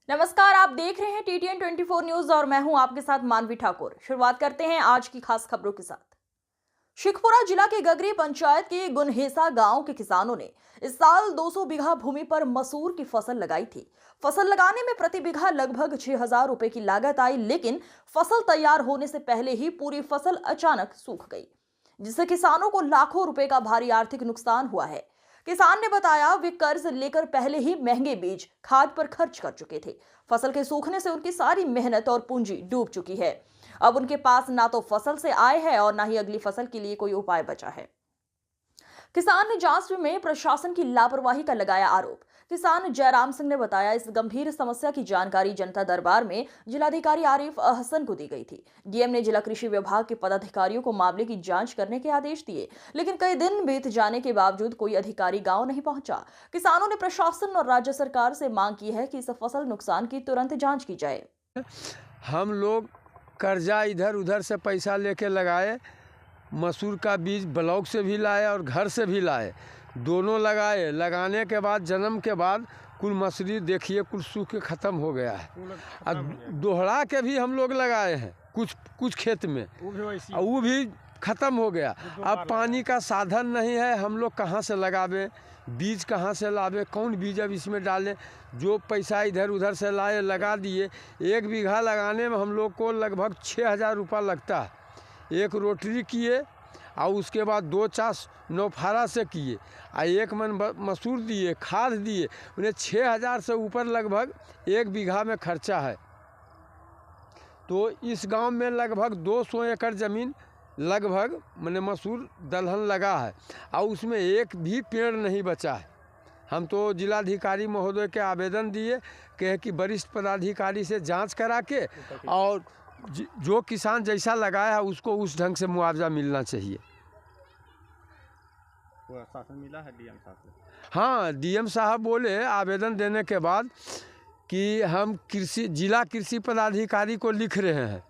नमस्कार, आप देख रहे हैं टीटीएन 24 न्यूज और मैं हूं आपके साथ मानवी ठाकुर। शुरुआत करते हैं आज की खास खबरों के साथ। शेखपुरा जिला के गगरी पंचायत के गुनहेसा गांव के किसानों ने इस साल 200 बीघा भूमि पर मसूर की फसल लगाई थी। फसल लगाने में प्रति बीघा लगभग 6,000 रुपए की लागत आई, लेकिन फसल तैयार होने से पहले ही पूरी फसल अचानक सूख गई, जिससे किसानों को लाखों रुपए का भारी आर्थिक नुकसान हुआ है। किसान ने बताया वे कर्ज लेकर पहले ही महंगे बीज खाद पर खर्च कर चुके थे। फसल के सूखने से उनकी सारी मेहनत और पूंजी डूब चुकी है। अब उनके पास ना तो फसल से आय है और ना ही अगली फसल के लिए कोई उपाय बचा है। किसान ने जांच में प्रशासन की लापरवाही का लगाया आरोप। किसान जयराम सिंह ने बताया, इस गंभीर समस्या की जानकारी जनता दरबार में जिलाधिकारी आरिफ अहसन को दी गई थी। डीएम ने जिला कृषि विभाग के पदाधिकारियों को मामले की जांच करने के आदेश दिए, लेकिन कई दिन बीत जाने के बावजूद कोई अधिकारी गांव नहीं पहुंचा। किसानों ने प्रशासन और राज्य सरकार से मांग की है कि इस फसल नुकसान की तुरंत जाँच की जाए। हम लोग कर्जा इधर उधर से पैसा लेके लगाए, मसूर का बीज ब्लॉक से भी लाए और घर से भी लाए, दोनों लगाए। लगाने के बाद जन्म के बाद कुल मसूरी देखिए कुल सूख के ख़त्म हो गया है। और दोहरा के भी हम लोग लगाए हैं कुछ खेत में, और वो भी ख़त्म हो गया। अब पानी का साधन नहीं है, हम लोग कहाँ से लगावे, बीज कहाँ से लावे, कौन बीज अब इसमें डालें। जो पैसा इधर उधर से लाए लगा दिए। 1 बीघा लगाने में हम लोग को लगभग 6,000 रुपये लगता है। एक रोटरी किए और उसके बाद 2 चास नौफारा से किए और 1 मन मसूर दिए, खाद दिए। उन्हें 6,000 से ऊपर लगभग 1 बीघा में खर्चा है। तो इस गांव में लगभग 200 एकड़ ज़मीन लगभग मैंने मसूर दलहन लगा है और उसमें एक भी पेड़ नहीं बचा है। हम तो जिलाधिकारी महोदय के आवेदन दिए कि वरिष्ठ पदाधिकारी से जांच करा के और जो किसान जैसा लगाया है उसको उस ढंग से मुआवजा मिलना चाहिए। शासन मिला है डीएम साहब से? हाँ, डीएम साहब बोले आवेदन देने के बाद कि हम जिला कृषि पदाधिकारी को लिख रहे हैं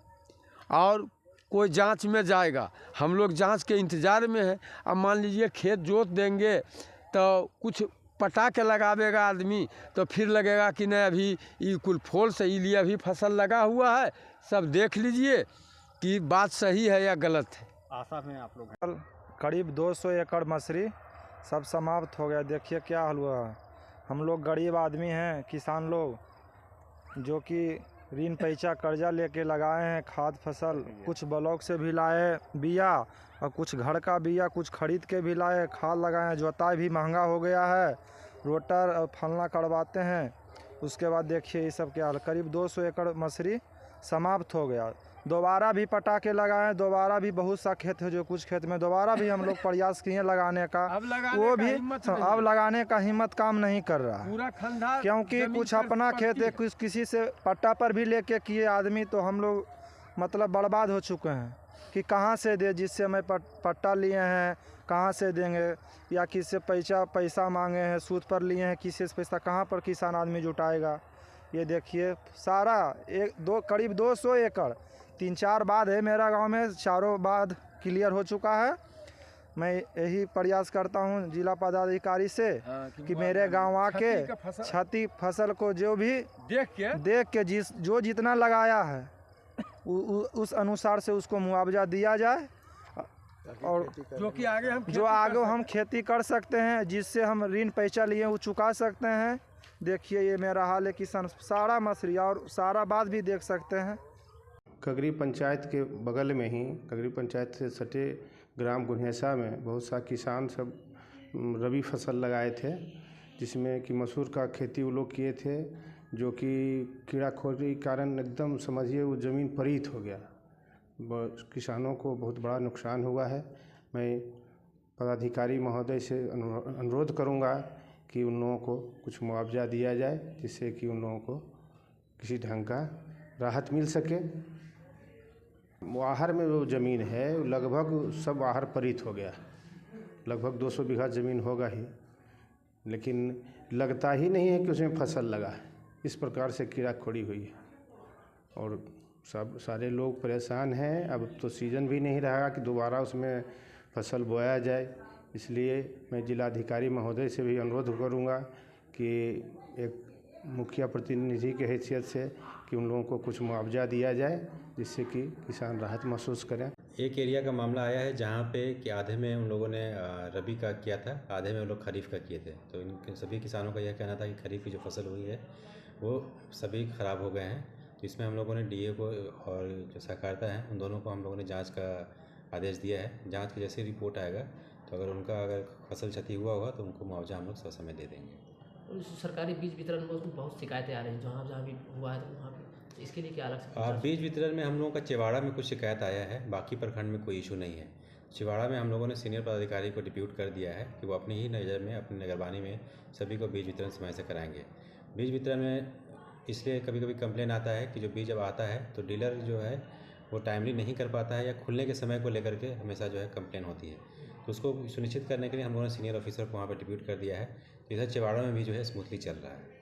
और कोई जांच में जाएगा। हम लोग जांच के इंतज़ार में हैं। अब मान लीजिए खेत जोत देंगे तो कुछ पटा के लगावेगा आदमी, तो फिर लगेगा कि नहीं अभी ये कुल फूल सही लिए अभी फसल लगा हुआ है। सब देख लीजिए कि बात सही है या गलत है। आशा में आप लोग करीब 200 एकड़ मसूरी सब समाप्त हो गया। देखिए क्या हाल हुआ। हम लोग गरीब आदमी हैं, किसान लोग, जो कि ऋण पैसा कर्जा लेके लगाए हैं। खाद फसल कुछ ब्लॉक से भी लाए बिया और कुछ घर का बिया कुछ खरीद के भी लाए, खाद लगाए। जोताई भी महंगा हो गया है, रोटर और फलना करवाते हैं। उसके बाद देखिए ये सब क्या हाल। करीब 200 एकड़ मसूरी समाप्त हो गया। दोबारा भी पटा के लगाए, दोबारा भी बहुत सा खेत है जो कुछ खेत में दोबारा भी हम लोग प्रयास किए लगाने का, वो भी अब लगाने का हिम्मत काम नहीं कर रहा पूरा खंडा, क्योंकि कुछ अपना खेत है, कुछ किसी से पट्टा पर भी लेके किए आदमी, तो हम लोग मतलब बर्बाद हो चुके हैं कि कहाँ से दे। जिससे हमें पट्टा लिए हैं कहाँ से देंगे, या किसी से पैसा मांगे हैं, सूद पर लिए हैं, किसी से पैसा कहाँ पर किसान आदमी जुटाएगा। ये देखिए सारा करीब 200 एकड़ 3-4 बाध है मेरा गांव में, चारों बाध क्लियर हो चुका है। मैं यही प्रयास करता हूं जिला पदाधिकारी से कि मेरे गांव आके क्षति फसल को जो भी देख के जो जितना लगाया है उस अनुसार से उसको मुआवजा दिया जाए, और जो आगे हम खेती कर सकते हैं, जिससे हम ऋण पैसा लिए वो चुका सकते हैं। देखिए ये मेरा हाल है। किसान सारा मसूरी और सारा बात भी देख सकते हैं। गगरी पंचायत के बगल में ही गगरी पंचायत से सटे ग्राम गुनहेसा में बहुत सा किसान सब रबी फसल लगाए थे, जिसमें कि मसूर का खेती वो लोग किए थे, जो कि कीड़ाखोरी के कारण एकदम समझिए वो ज़मीन पलीत हो गया। किसानों को बहुत बड़ा नुकसान हुआ है। मैं पदाधिकारी महोदय से अनुरोध करूंगा कि उन लोगों को कुछ मुआवजा दिया जाए, जिससे कि उन लोगों को किसी ढंग का राहत मिल सके। आहर में वो ज़मीन है लगभग सब आहर पलीत हो गया, लगभग 200 बीघा ज़मीन होगा ही, लेकिन लगता ही नहीं है कि उसमें फसल लगा है। इस प्रकार से कीड़ाखोरी हुई है और सारे लोग परेशान हैं। अब तो सीज़न भी नहीं रहा कि दोबारा उसमें फसल बोया जाए। इसलिए मैं जिलाधिकारी महोदय से भी अनुरोध करूंगा कि एक मुखिया प्रतिनिधि के हैसियत से कि उन लोगों को कुछ मुआवजा दिया जाए, जिससे कि किसान राहत महसूस करें। एक एरिया का मामला आया है जहाँ पे कि आधे में उन लोगों ने रबी का किया था, आधे में उन लोग खरीफ का किए थे। तो इन सभी किसानों का यह कहना था कि खरीफ की जो फसल हुई है वो सभी ख़राब हो गए हैं। तो इसमें हम लोगों ने डीए को और जो सहकारिता है उन दोनों को हम लोगों ने जांच का आदेश दिया है। जांच की जैसे रिपोर्ट आएगा तो अगर फसल क्षति हुआ होगा तो उनको मुआवजा हम लोग समय दे देंगे। और सरकारी बीज वितरण में उसमें बहुत शिकायतें आ रही हैं, जहाँ जहाँ भी हुआ है तो वहाँ पे, तो इसके लिए क्या अलग से बीज वितरण में हम लोगों का चिवाड़ा में कुछ शिकायत आया है, बाकी प्रखंड में कोई इशू नहीं है। चिवाड़ा में हम लोगों ने सीनियर पदाधिकारी को डिप्यूट कर दिया है कि वो अपनी ही नज़र में, अपनी निगरानी में सभी को बीज वितरण समय से कराएंगे। बीज वितरण में इसलिए कभी कभी कंप्लेन आता है कि जो बीज जब आता है तो डीलर जो है वो टाइमली नहीं कर पाता है, या खुलने के समय को लेकर के हमेशा जो है कंप्लेन होती है। तो उसको सुनिश्चित करने के लिए हम लोगों ने सीनियर ऑफिसर को वहाँ पर डिप्यूट कर दिया है। तो इधर चिवाड़ा में भी जो है स्मूथली चल रहा है।